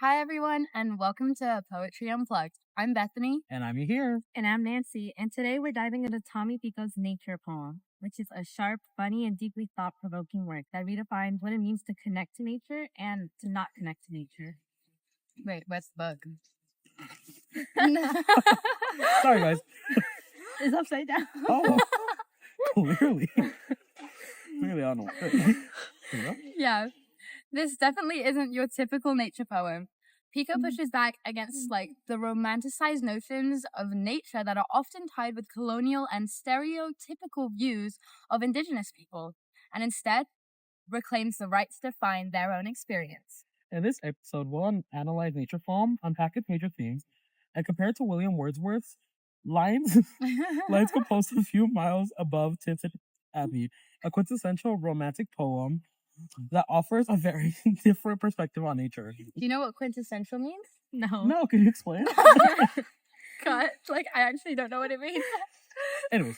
Hi, everyone, and welcome to Poetry Unplugged. I'm Bethany. And I'm here. And I'm Nancy, and today we're diving into Tommy Pico's nature poem, which is a sharp, funny, and deeply thought provoking work that redefines what it means to connect to nature and to not connect to nature. Wait, where's the bug? Sorry, guys. It's upside down. Oh, clearly. Clearly, I don't know. You know? Yeah, this definitely isn't your typical nature poem. Pico pushes back against the romanticized notions of nature that are often tied with colonial and stereotypical views of indigenous people, and instead reclaims the right to define their own experience. In this episode, we'll analyze nature poem, unpack its major themes, and compare it to William Wordsworth's lines composed a few miles above Tinted Abbey, a quintessential romantic poem that offers a very different perspective on nature. Do you know what quintessential means? No, can you explain? God, I actually don't know what it means. Anyways.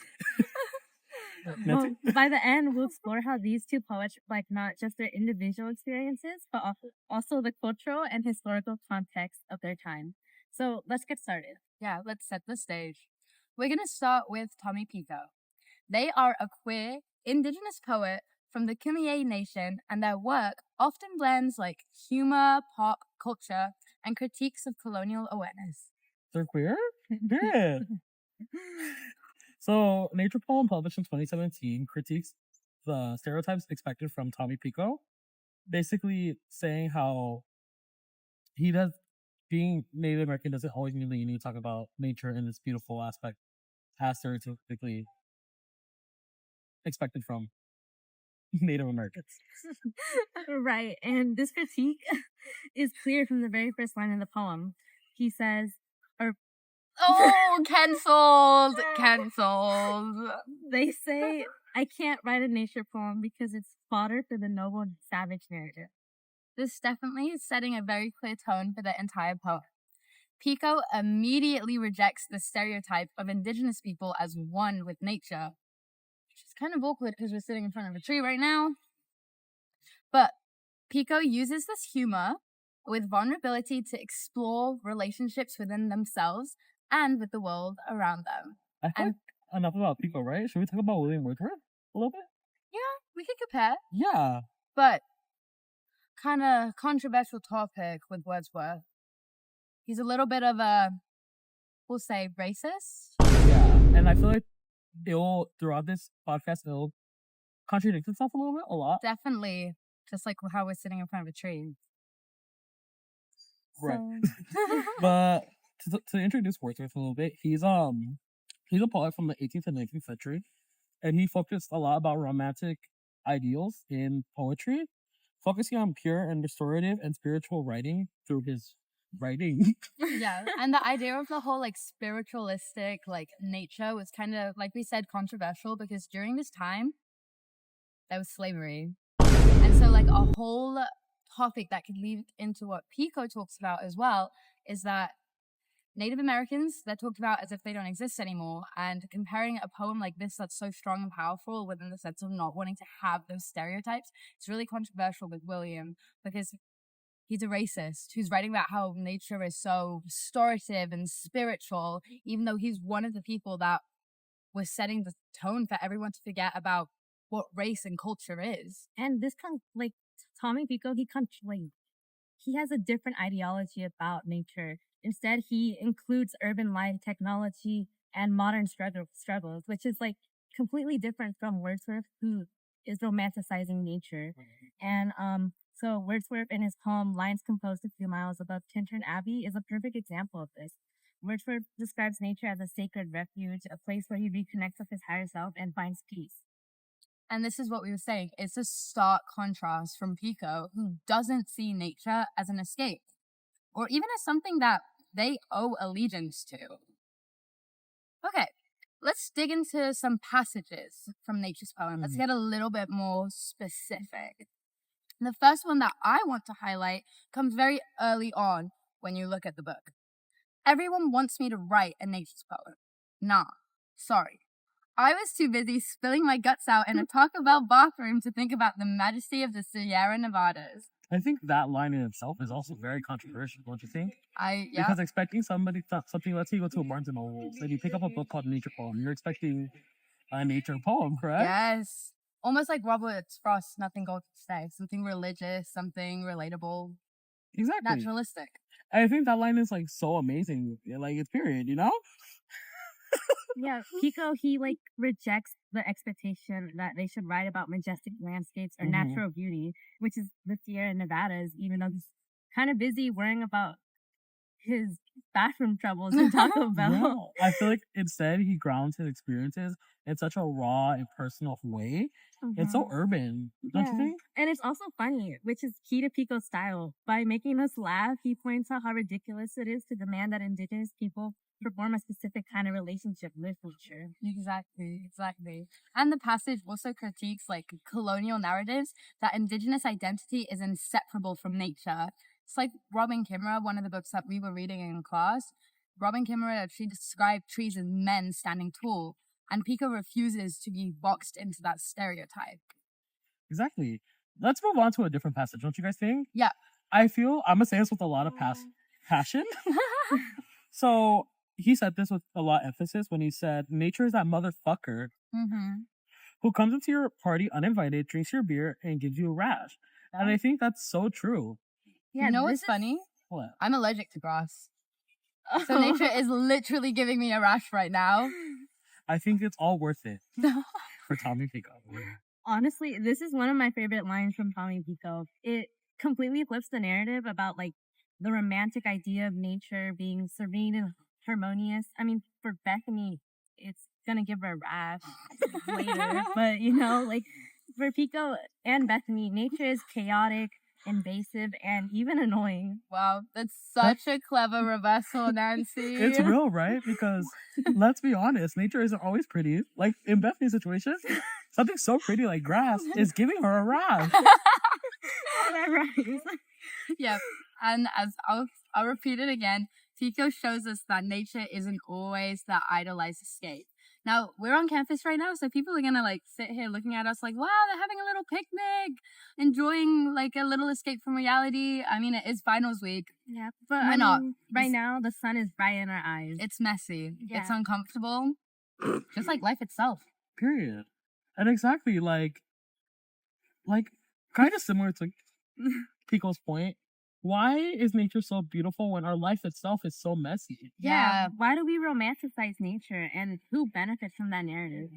Well, by the end, we'll explore how these two poets not just their individual experiences, but also the cultural and historical context of their time. So let's get started. Yeah, let's set the stage. We're going to start with Tommy Pico. They are a queer, indigenous poet from the Kumeyaay Nation, and their work often blends humor, pop culture, and critiques of colonial awareness. They're queer? Good. So, Nature Poem, published in 2017, critiques the stereotypes expected from Tommy Pico, basically saying how being Native American doesn't always mean that you need to talk about nature in this beautiful aspect as stereotypically expected from Native Americans. Right, and this critique is clear from the very first line of the poem. He says, Oh, cancelled. They say, I can't write a nature poem because it's fodder for the noble savage narrative. This definitely is setting a very clear tone for the entire poem. Pico immediately rejects the stereotype of indigenous people as one with nature, which is kind of awkward because we're sitting in front of a tree right now. But Pico uses this humor with vulnerability to explore relationships within themselves and with the world around them. I think enough about Pico, right? Should we talk about William Wordsworth a little bit? Yeah, we could compare. Yeah. But kind of controversial topic with Wordsworth. He's a little bit of we'll say, racist. Yeah, and I feel like throughout this podcast, it'll contradict itself a lot. Definitely. Just like how we're sitting in front of a tree. Right. But to introduce Wordsworth a little bit, he's a poet from the 18th and 19th century, and he focused a lot about romantic ideals in poetry, focusing on pure and restorative and spiritual writing through his writing. Yeah, and the idea of the whole spiritualistic nature was kind of, like we said, controversial because during this time there was slavery, and so a whole topic that could lead into what Pico talks about as well is that Native Americans, they're talked about as if they don't exist anymore, and comparing a poem like this that's so strong and powerful within the sense of not wanting to have those stereotypes, it's really controversial with William because he's a racist who's writing about how nature is so restorative and spiritual, even though he's one of the people that was setting the tone for everyone to forget about what race and culture is. And this Tommy Pico, he has a different ideology about nature. Instead, he includes urban life, technology, and modern struggles, which is completely different from Wordsworth, who is romanticizing nature. And so Wordsworth in his poem Lines Composed a Few Miles Above Tintern Abbey is a perfect example of this. Wordsworth describes nature as a sacred refuge, a place where he reconnects with his higher self and finds peace. And this is what we were saying. It's a stark contrast from Pico, who doesn't see nature as an escape, or even as something that they owe allegiance to. Okay, let's dig into some passages from Nature's poem. Let's get a little bit more specific. The first one that I want to highlight comes very early on when you look at the book. Everyone wants me to write a Nature's poem. Nah, sorry. I was too busy spilling my guts out in a Taco Bell bathroom to think about the majesty of the Sierra Nevadas. I think that line in itself is also very controversial, don't you think? Yeah. Because expecting something, let's say you go to a Barnes and Noble, and you pick up a book called Nature Poem, you're expecting a nature poem, correct? Yes. Almost like Robert Frost, Nothing Gold Can Stay. Something religious, something relatable, Exactly. naturalistic. I think that line is like so amazing. Like it's period, you know? Yeah, Pico, he like rejects the expectation that they should write about majestic landscapes or Mhm. natural beauty, which is the Sierra Nevadas, even though he's kind of busy worrying about his bathroom troubles in Taco Bell. Yeah. I feel like instead he grounds his experiences in such a raw and personal way. It's so urban, don't you Yeah. think? And it's also funny, which is key to Pico's style. By making us laugh, he points out how ridiculous it is to demand that indigenous people perform a specific kind of relationship with nature. Exactly. And the passage also critiques like colonial narratives that indigenous identity is inseparable from nature. It's like Robin Kimmerer, one of the books that we were reading in class. Robin Kimmerer, she described trees as men standing tall, and Pico refuses to be boxed into that stereotype. Exactly. Let's move on to a different passage, don't you guys think? Yeah. I feel I'm gonna say this with a lot of passion. So he said this with a lot of emphasis when he said, "Nature is that motherfucker who comes into your party uninvited, drinks your beer, and gives you a rash." And I think that's so true. Yeah, you know what's funny? What? I'm allergic to grass. So nature is literally giving me a rash right now. I think it's all worth it for Tommy Pico. Honestly, this is one of my favorite lines from Tommy Pico. It completely flips the narrative about like the romantic idea of nature being serene and harmonious. I mean, for Bethany, it's gonna give her a rash later, but you know, like for Pico and Bethany, nature is chaotic, invasive, and even annoying. Wow, that's such a clever reversal, Nancy. It's real, right? Because let's be honest, nature isn't always pretty. Like in Bethany's situation, something so pretty like grass is giving her a rash. Yeah, and as I'll repeat it again, Pico shows us that nature isn't always that idolized escape. Now, we're on campus right now, so people are gonna like sit here looking at us like, wow, they're having a little picnic, enjoying like a little escape from reality. I mean, it is finals week. Yeah, but We're not. Right now, the sun is bright in our eyes. It's messy. Yeah. It's uncomfortable. Just like life itself. Period. And exactly like kind of similar to Pico's point. Why is nature so beautiful when our life itself is so messy? Yeah. Why do we romanticize nature, and who benefits from that narrative?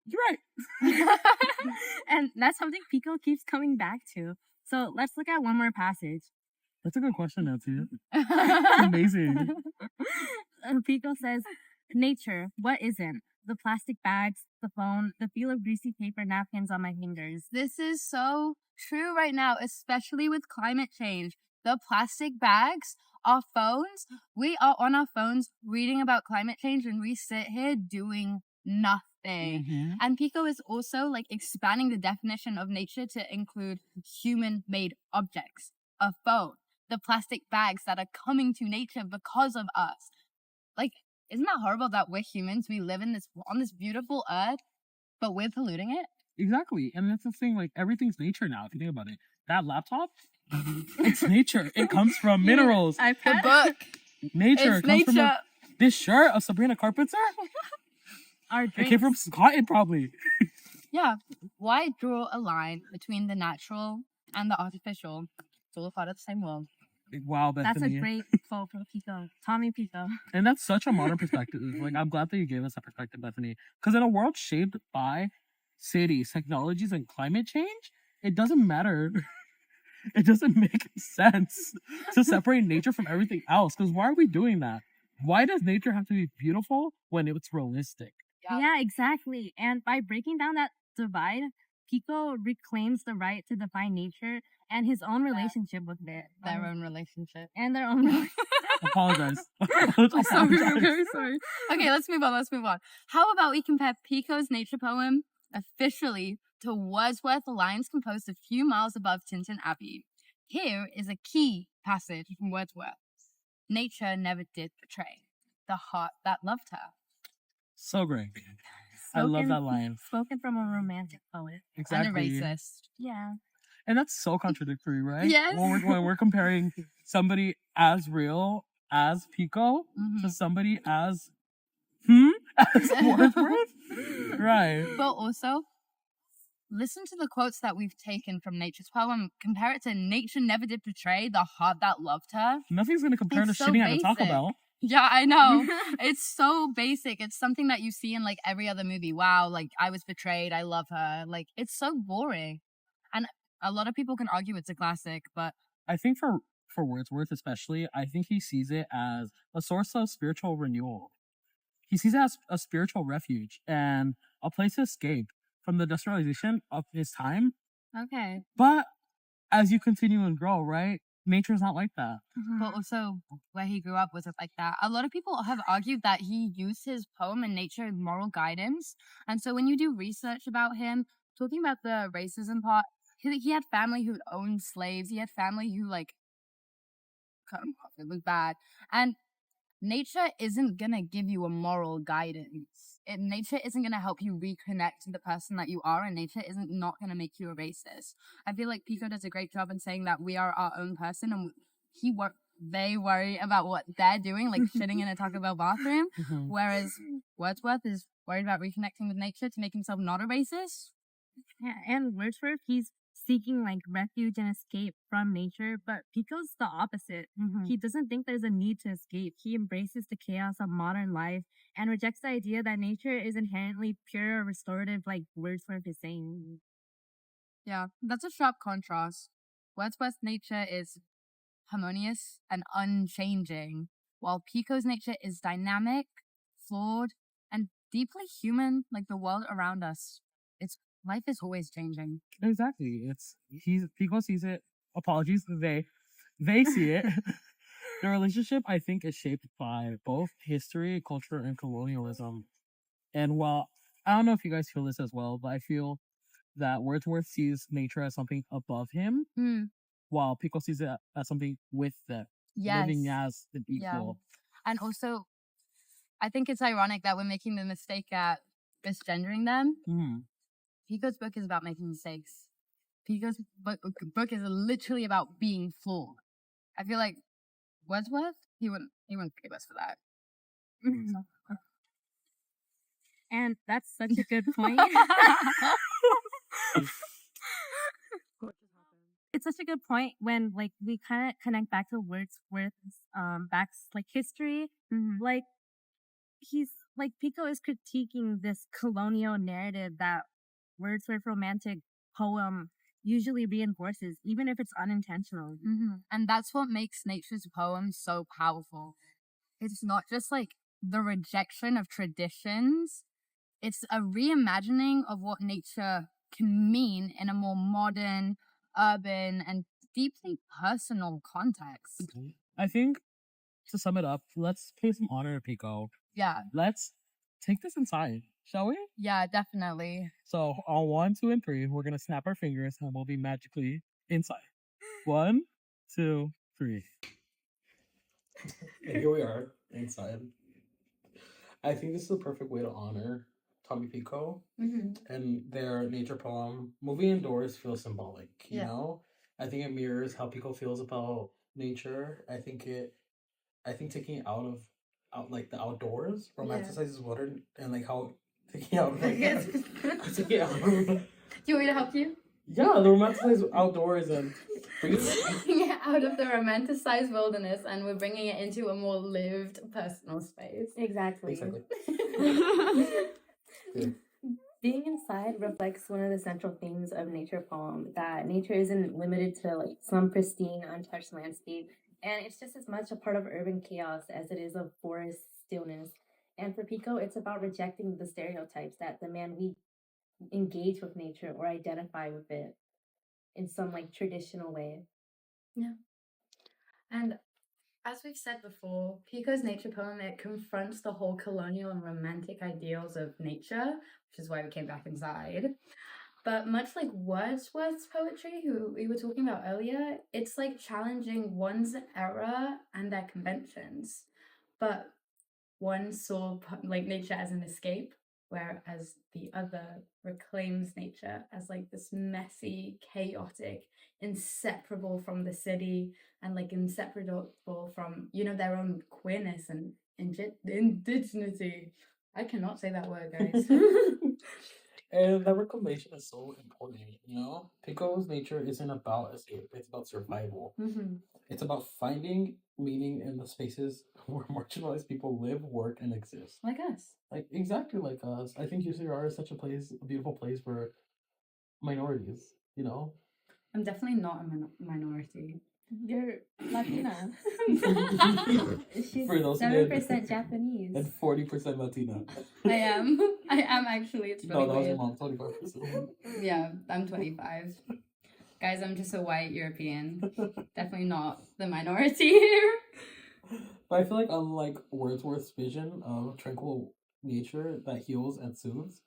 You're right. And that's something Pico keeps coming back to. So let's look at one more passage. That's a good question, Nancy. Amazing. Pico says, nature, what isn't? The plastic bags, the phone, the feel of greasy paper napkins on my fingers. This is so true right now, especially with climate change. The plastic bags, our phones, we are on our phones reading about climate change and we sit here doing nothing. Mm-hmm. And Pico is also like expanding the definition of nature to include human-made objects, a phone, the plastic bags that are coming to nature because of us. Like, isn't that horrible that we're humans? We live in on this beautiful earth, but we're polluting it. Exactly. And that's the thing, like everything's nature now, if you think about it. That laptop, it's nature. It comes from minerals. The book. Nature. It's comes nature. from this shirt of Sabrina Carpenter. Our It came from cotton, probably. Yeah. Why draw a line between the natural and the artificial? It's all a part of the same world. Wow, Bethany. That's a great quote from Pico. Tommy Pico. And that's such a modern perspective. Like, I'm glad that you gave us that perspective, Bethany. Because in a world shaped by cities, technologies, and climate change, it doesn't matter. It doesn't make sense to separate nature from everything else. Because why are we doing that? Why does nature have to be beautiful when it's realistic? Yeah, exactly. And by breaking down that divide, Pico reclaims the right to define nature and his own relationship with it. Their own relationship. And their own relationship. Apologize. I'm very sorry. Okay, let's move on. How about we compare Pico's nature poem officially to Wordsworth's lines composed a few miles above Tinton Abbey? Here is a key passage from Wordsworth. Nature never did betray the heart that loved her. So great. I love that line. Spoken from a romantic poet. Exactly. And a racist. Yeah. And that's so contradictory, right? Yes. When we're comparing somebody as real as Pico to Mhm. somebody as as Wordsworth, right? But also, listen to the quotes that we've taken from Nature's poem. Compare it to "Nature never did betray the heart that loved her." Nothing's gonna compare to It's so shitting at a Taco basic. Bell. Yeah, I know. It's so basic. It's something that you see in like every other movie. Wow, like I was betrayed. I love her. Like it's so boring. And a lot of people can argue it's a classic, but I think for Wordsworth especially, I think he sees it as a source of spiritual renewal. He sees it as a spiritual refuge and a place to escape from the industrialization of his time. okay. But as you continue and grow, right? Nature's not like that. But also where he grew up wasn't like that. A lot of people have argued that he used his poem and nature as moral guidance. And so when you do research about him, talking about the racism part, he had family who owned slaves. He had family who like it was bad. And nature isn't gonna give you a moral guidance. Nature isn't gonna help you reconnect to the person that you are, and nature isn't not gonna make you a racist. I feel like Pico does a great job in saying that we are our own person, and they worry about what they're doing, like shitting in a Taco Bell bathroom, whereas Wordsworth is worried about reconnecting with nature to make himself not a racist. Yeah, and Wordsworth, he's seeking like refuge and escape from nature, but Pico's the opposite. He doesn't think there's a need to escape. He embraces the chaos of modern life and rejects the idea that nature is inherently pure or restorative, like Wordsworth is saying. Yeah, that's a sharp contrast. Wordsworth's nature is harmonious and unchanging, while Pico's nature is dynamic, flawed, and deeply human, like the world around us. Its life is always changing. Exactly. Pico sees it. Apologies, they see it. The relationship, I think, is shaped by both history, culture, and colonialism. And while I don't know if you guys feel this as well, but I feel that Wordsworth sees nature as something above him, while Pico sees it as something with them, living as an equal. And also, I think it's ironic that we're making the mistake at misgendering them. Pico's book is about making mistakes. Pico's book is literally about being flawed. I feel like Wordsworth, he wouldn't forgive us for that. And that's such a good point. It's such a good point when like we kind of connect back to Wordsworth's like history. Like he's like Pico is critiquing this colonial narrative that Wordsworth romantic poem usually reinforces, even if it's unintentional. And that's what makes Nature's poems so powerful. It's not just like the rejection of traditions, it's a reimagining of what nature can mean in a more modern, urban, and deeply personal context. I think to sum it up, let's pay some honor to Pico. Yeah. Let's take this inside, shall we? Yeah, definitely. So on 1, 2, and 3, we're gonna snap our fingers and we'll be magically inside. 1, 2, 3. And here we are inside. I think this is the perfect way to honor Tommy Pico and their nature poem. Moving indoors feels symbolic, you know? I think it mirrors how Pico feels about nature. I think taking it out like the outdoors romanticizes water and like how taking out like taking out Do you want me to help you? Yeah, the romanticized outdoors and bringing it out of the romanticized wilderness and we're bringing it into a more lived personal space. Exactly. Yeah. Being inside reflects one of the central themes of nature poem, that nature isn't limited to like some pristine, untouched landscape, and it's just as much a part of urban chaos as it is of forest stillness. And for Pico, it's about rejecting the stereotypes that demand we engage with nature or identify with it in some like traditional way. Yeah. And as we've said before, Pico's nature poem, it confronts the whole colonial and romantic ideals of nature, which is why we came back inside. But much like Wordsworth's poetry, who we were talking about earlier, it's like challenging one's era and their conventions. But one saw like nature as an escape, whereas the other reclaims nature as like this messy, chaotic, inseparable from the city, and like inseparable from, you know, their own queerness and indigeneity. I cannot say that word, guys. And that reclamation is so important, you know? Pico's nature isn't about escape, it's about survival. Mm-hmm. It's about finding meaning in the spaces where marginalized people live, work, and exist. Like us. Like, exactly like us. I think UCR is such a beautiful place for minorities, you know? I'm definitely not a minority. You're Latina. She's For those who 7% Japanese. and 40% Latina. I am. I am actually. It's really No, that was your weird. mom, 25%. Yeah, I'm 25. Guys, I'm just a white European. Definitely not the minority here. But I feel like unlike Wordsworth's vision of tranquil nature that heals and soothes,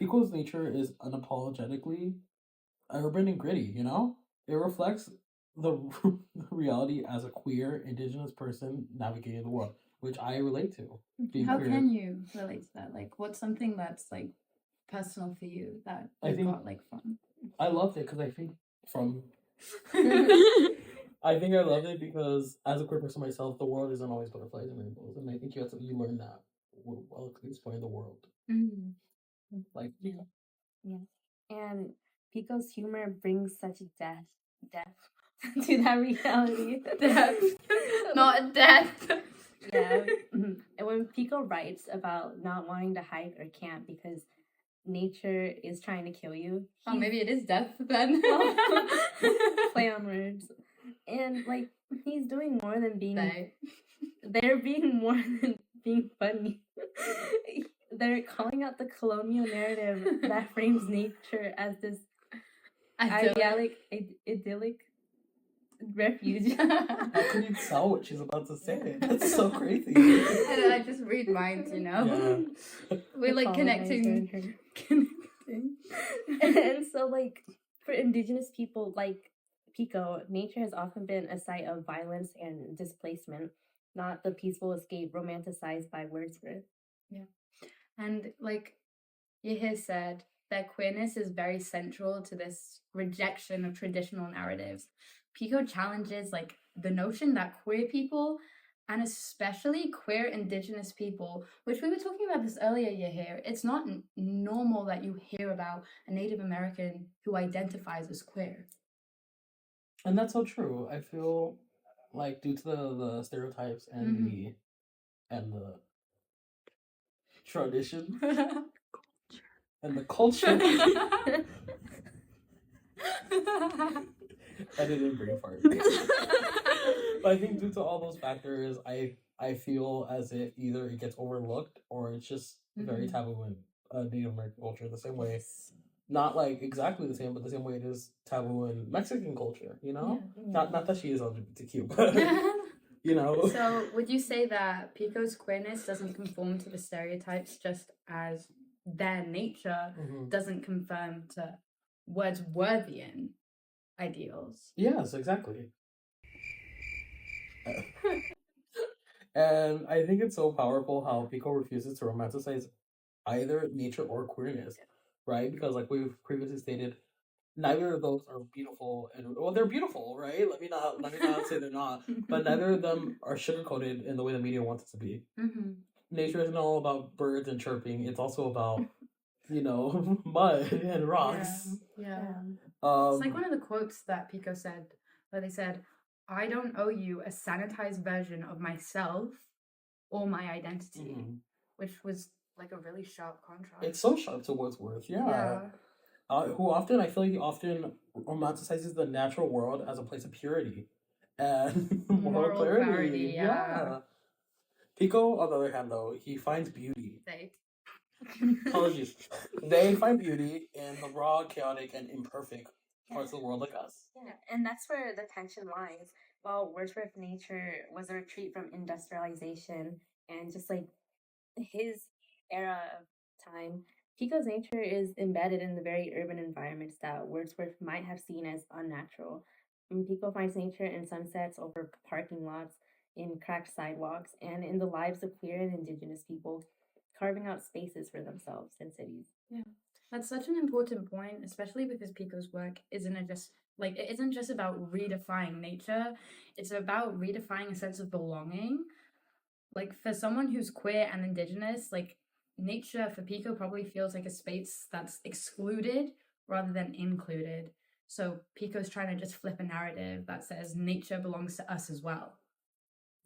Pico's nature is unapologetically urban and gritty, you know? It reflects the reality as a queer, indigenous person navigating the world, which I relate to. Being How queer. can you relate to that? Like, what's something that's like personal for you that I you think- got like from? I loved it because I think from I think I loved it because as a queer person myself, the world isn't always butterflies and rainbows, and I think you learn that while exploring the world. Mm. Like And Pico's humor brings such depth to that reality. Depth, not death. Yeah. And when Pico writes about not wanting to hike or camp because nature is trying to kill you, Oh, maybe it is death then. play on words. And like he's doing more than being They. they're being more than being funny. They're calling out the colonial narrative that frames nature as this idyllic refuge. how can you tell what she's about to say? That's so crazy. I just read minds, you know. Yeah. We're like connecting. Connecting. And so like for indigenous people like Pico, nature has often been a site of violence and displacement, not the peaceful escape romanticized by Wordsworth. And like Yahir said, their queerness is very central to this rejection of traditional narratives. Pico challenges like the notion that queer people, and especially queer indigenous people, which we were talking about this earlier, Yahir, it's not normal that you hear about a Native American who identifies as queer. And that's so true. I feel like due to the stereotypes and the tradition and the culture. I didn't brain fart. But I think due to all those factors, I feel as if either it gets overlooked or it's just very taboo in Native American culture. The same way, not like exactly the same, but the same way it is taboo in Mexican culture. You know, not that she is LGBTQ, but you know. So, would you say that Pico's queerness doesn't conform to the stereotypes just as their nature doesn't conform to Wordsworthian ideals? Yes, exactly. And I think it's so powerful how Pico refuses to romanticize either nature or queerness, right? Because like we've previously stated, neither of those are beautiful, and well, they're beautiful, right? Let me not say they're not, but neither of them are sugar coated in the way the media wants it to be. Nature isn't all about birds and chirping; it's also about mud and rocks. Yeah. It's like one of the quotes that Pico said, where they said, "I don't owe you a sanitized version of myself or my identity," which was like a really sharp contrast. It's so sharp to Wordsworth, yeah. Who often, I feel like he often romanticizes the natural world as a place of purity and moral clarity. Yeah. Pico, on the other hand, though, he finds beauty. Apologies. They find beauty in the raw, chaotic, and imperfect parts of the world like us. Yeah, and that's where the tension lies. While Wordsworth's nature was a retreat from industrialization and just like his era of time, Pico's nature is embedded in the very urban environments that Wordsworth might have seen as unnatural. And Pico finds nature in sunsets over parking lots, in cracked sidewalks, and in the lives of queer and indigenous people. carving out spaces for themselves in cities. Yeah, that's such an important point, especially because Pico's work it isn't just about redefining nature, it's about redefining a sense of belonging. Like for someone who's queer and indigenous, like nature for Pico probably feels like a space that's excluded rather than included. So Pico's trying to just flip a narrative that says nature belongs to us as well.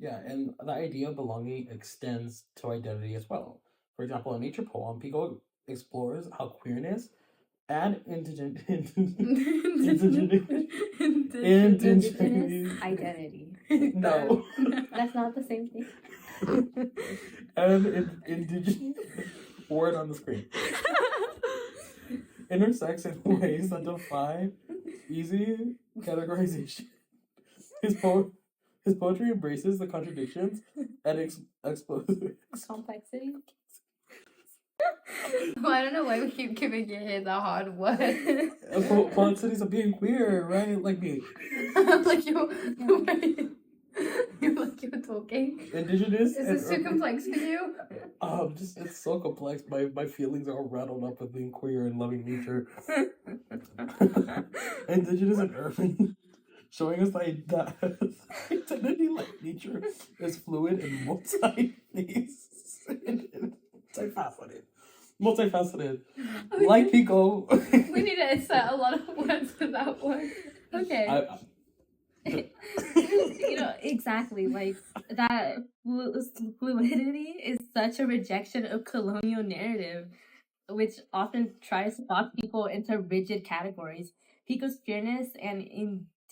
Yeah, and the idea of belonging extends to identity as well. For example, in Nature Poem, Pico explores how queerness and Indigenous identity. No. That's not the same thing. And indigenous word on the screen intersects in ways that defy easy categorization. His poetry embraces the contradictions and exposes Complexity. Well, I don't know why we keep giving it the hard word. Complexities of being queer, right? Like me. Like you were talking. Indigenous. Is this too complex for you? Just it's so complex. My feelings are rattled up with being queer and loving nature. Indigenous and urban, showing us that identity like nature is fluid and multifaceted. Okay. Like Pico. We need to insert a lot of words to that one. Okay. Exactly. Like that fluidity is such a rejection of colonial narrative, which often tries to box people into rigid categories. Pico's queerness and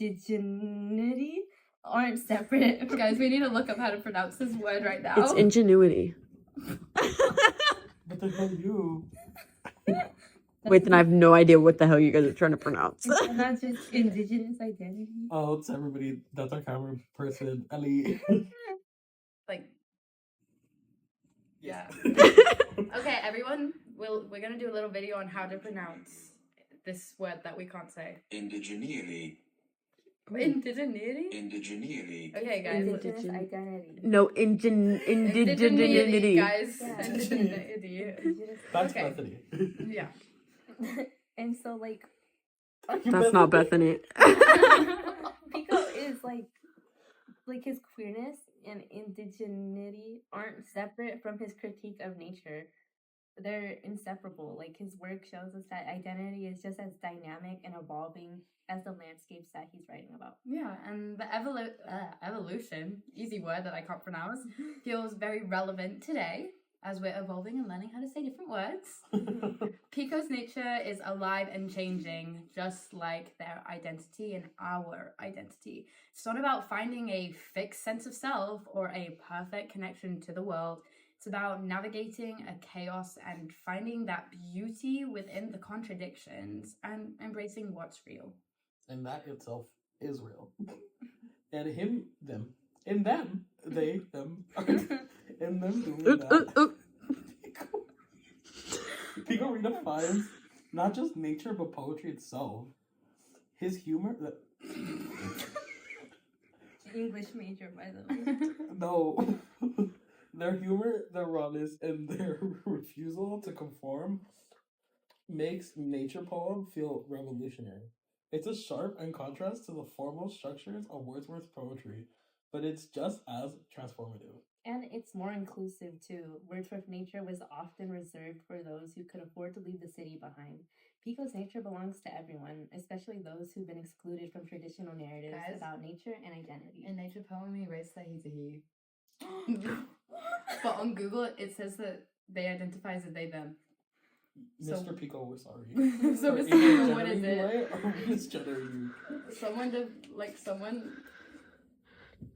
indigeneity aren't separate. Guys, we need to look up how to pronounce this word right now. It's ingenuity. What the hell you? Wait, then I have no idea what the hell you guys are trying to pronounce. And that's just indigenous identity. Oh, it's everybody. That's our camera person, Ellie. Like, yeah. Okay, everyone, we're gonna do a little video on how to pronounce this word that we can't say. Indigeneity. Indigeneity? Indigeneity. Okay, guys. Indigenous identity. No, indigeneity. Guys. Yeah. Indigeneity. That's Okay. Bethany. Yeah. And so, like, That's not Bethany. Pico is like his queerness and indigeneity aren't separate from his critique of nature. They're inseparable. Like, his work shows us that identity is just as dynamic and evolving as the landscapes that he's writing about. Yeah, and the evolution, easy word that I can't pronounce, feels very relevant today as we're evolving and learning how to say different words. Pico's nature is alive and changing, just like their identity and our identity. It's not about finding a fixed sense of self or a perfect connection to the world. It's about navigating a chaos and finding that beauty within the contradictions and embracing what's real. And that itself is real. And him, them. In them, they, them. In them doing that. Pico redefines not just nature but poetry itself. His humor. English major, by the way. No. Their humor, their rawness, and their refusal to conform makes Nature Poem feel revolutionary. It's a sharp and contrast to the formal structures of Wordsworth's poetry, but it's just as transformative. And it's more inclusive too. Wordsworth nature was often reserved for those who could afford to leave the city behind. Pico's nature belongs to everyone, especially those who've been excluded from traditional narratives Guys, about nature and identity. In Nature Poem, he writes that he's a he. But on Google, it says that they identify as a they, them. So- Mr. Pico, we're sorry. So, Or Mr. either Pico, what is gender you, it? right? Or misgender you. Someone.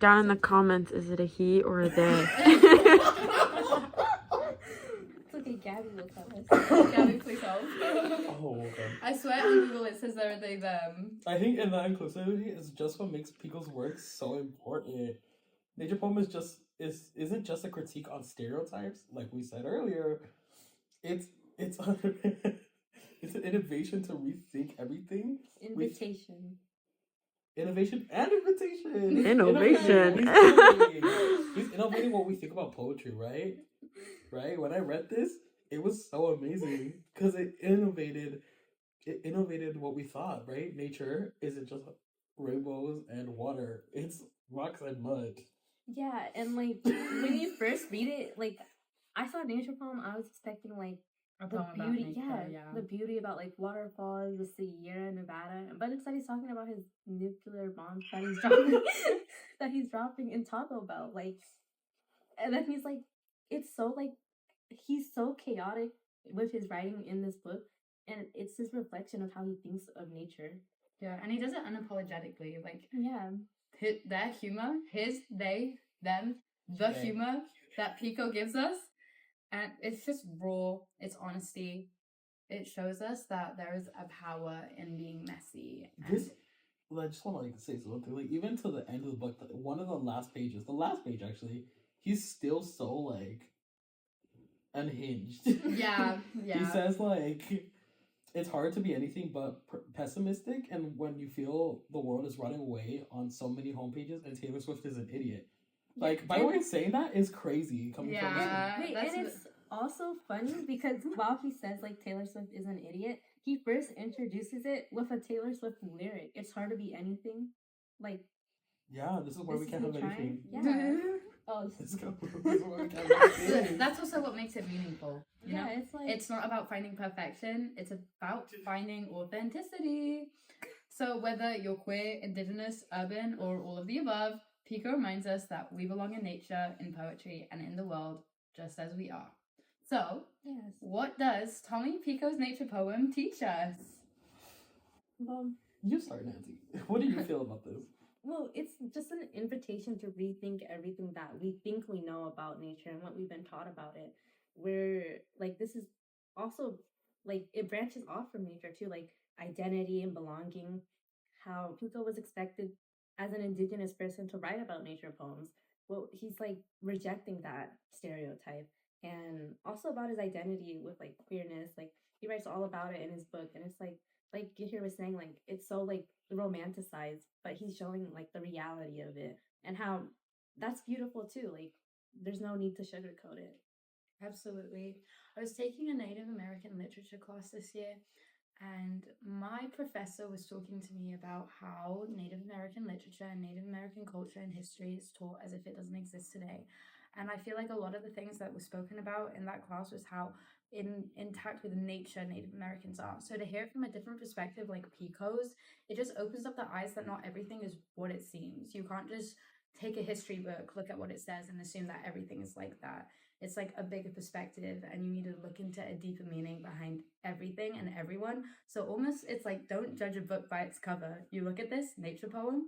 Down in the comments, is it a he or a they? It's okay, Gabby will tell us. Gabby, please help. Oh, okay. I swear on Google it says they're they, them. I think in that inclusivity is just what makes Pico's work so important. Nature Poem isn't just a critique on stereotypes, like we said earlier. It's it's an innovation to rethink everything. Invitation. Innovation and invitation. Innovation. He's innovating what we think about poetry, right? right? When I read this, it was so amazing because it innovated what we thought, right? Nature isn't just rainbows and water; it's rocks and mud. Yeah, and like when you first read it, like I saw nature poem, I was expecting like A the poem about beauty, nature, the beauty about like waterfalls, the Sierra Nevada, but instead he's talking about his nuclear bombs that he's dropping, that he's dropping in Taco Bell, like, and then he's like, it's so like, he's so chaotic with his writing in this book, and it's his reflection of how he thinks of nature. Yeah, and he does it unapologetically. Like Yeah, their humor, his, they, them, the They. humor that Pico gives us, and it's just raw. It's honesty. It shows us that there is a power in being messy. And This, well, I just want to like say something. Like even to the end of the book, one of the last pages, the last page actually, he's still so like unhinged. yeah, He yeah. says like it's hard to be anything but pessimistic, and when you feel the world is running away on so many homepages, and Taylor Swift is an idiot. Like by the way, saying that is crazy coming from Yeah. him. wait, that's and it's also funny because while he says like Taylor Swift is an idiot, he first introduces it with a Taylor Swift lyric. It's hard to be anything. Like Yeah, this is where we this can't is have me anything. trying. Yeah. Oh, Let's go. This is where we can't have anything. That's also what makes it meaningful. You know, it's like it's not about finding perfection. It's about finding authenticity. So whether you're queer, indigenous, urban, or all of the above, Pico reminds us that we belong in nature, in poetry, and in the world, just as we are. So, yes. what does Tommy Pico's nature poem teach us? You start, Nancy. What do you feel about this? Well, it's just an invitation to rethink everything that we think we know about nature and what we've been taught about it. Where, like, this is also, like, it branches off from nature too, like identity and belonging. How Pico was expected as an indigenous person to write about nature poems. Well, he's like rejecting that stereotype. And also about his identity with like queerness. Like, he writes all about it in his book. And it's like Gihir was saying, like it's so like romanticized, but he's showing like the reality of it and how that's beautiful too. Like there's no need to sugarcoat it. Absolutely. I was taking a Native American literature class this year, and my professor was talking to me about how Native American literature and Native American culture and history is taught as if it doesn't exist today. And I feel like a lot of the things that were spoken about in that class was how intact with nature Native Americans are. So to hear it from a different perspective, like Pico's, it just opens up the eyes that not everything is what it seems. You can't just take a history book, look at what it says, and assume that everything is like that. It's like a bigger perspective, and you need to look into a deeper meaning behind everything and everyone. So almost it's like, don't judge a book by its cover. You look at this nature poem,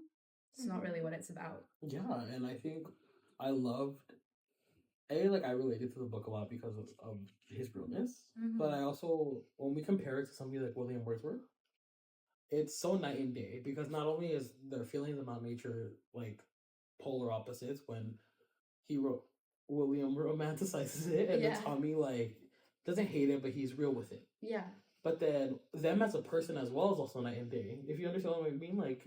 it's not really what it's about. Yeah, and I think I loved like I related to the book a lot because of his realness, but I also, when we compare it to somebody like William Wordsworth, it's so night and day because not only is their feelings about nature like polar opposites when he wrote William romanticizes it and then Tommy like doesn't hate it but he's real with it. Yeah. But then them as a person as well is also night and day. If you understand what I mean, like,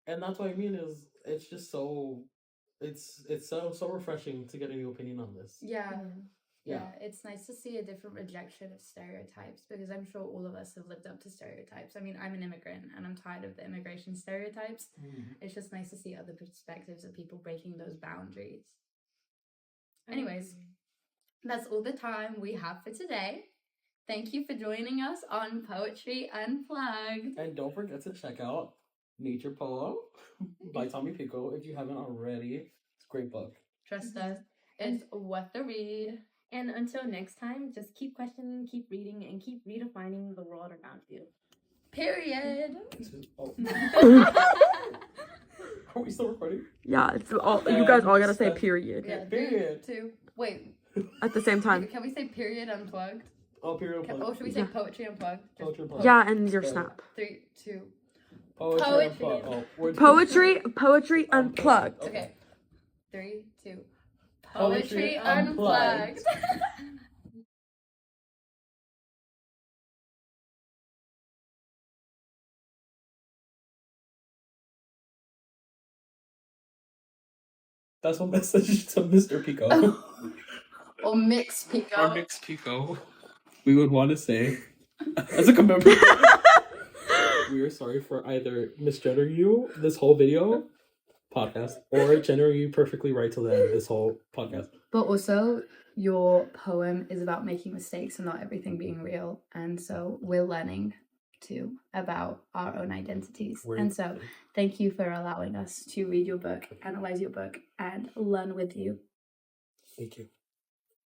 and that's what I mean is it's just so it's so refreshing to get a new opinion on this. Yeah, it's nice to see a different rejection of stereotypes because I'm sure all of us have lived up to stereotypes. I mean, I'm an immigrant and I'm tired of the immigration stereotypes. It's just nice to see other perspectives of people breaking those boundaries. Anyways, that's all the time we have for today. Thank you for joining us on Poetry Unplugged. And don't forget to check out Nature Poem by Tommy Pico if you haven't already. It's a great book. Trust us, it's worth the read. And until next time, just keep questioning, keep reading, and keep redefining the world around you. Period. Are we still recording? Yeah, it's all, you guys all gotta say period Yeah, Period. 3, 2, wait. at the same time. Can we say period unplugged? Oh, period. Or should we say poetry unplugged? Just Poetry unplugged. Yeah, and your snap. 3, 2. Poetry unplugged. Oh, Poetry unplugged. Okay. 3, 2. Poetry Poetry unplugged. That's my message to Mr. Pico. Or mix Pico. Or mix Pico. We would want to say, as a commemoration, we are sorry for either misgendering you this whole podcast, or gendering you perfectly right till the end this whole podcast. But also, your poem is about making mistakes and not everything being real. And so we're learning too about our own identities. And so thank you for allowing us to read your book, analyze your book, and learn with you. Thank you.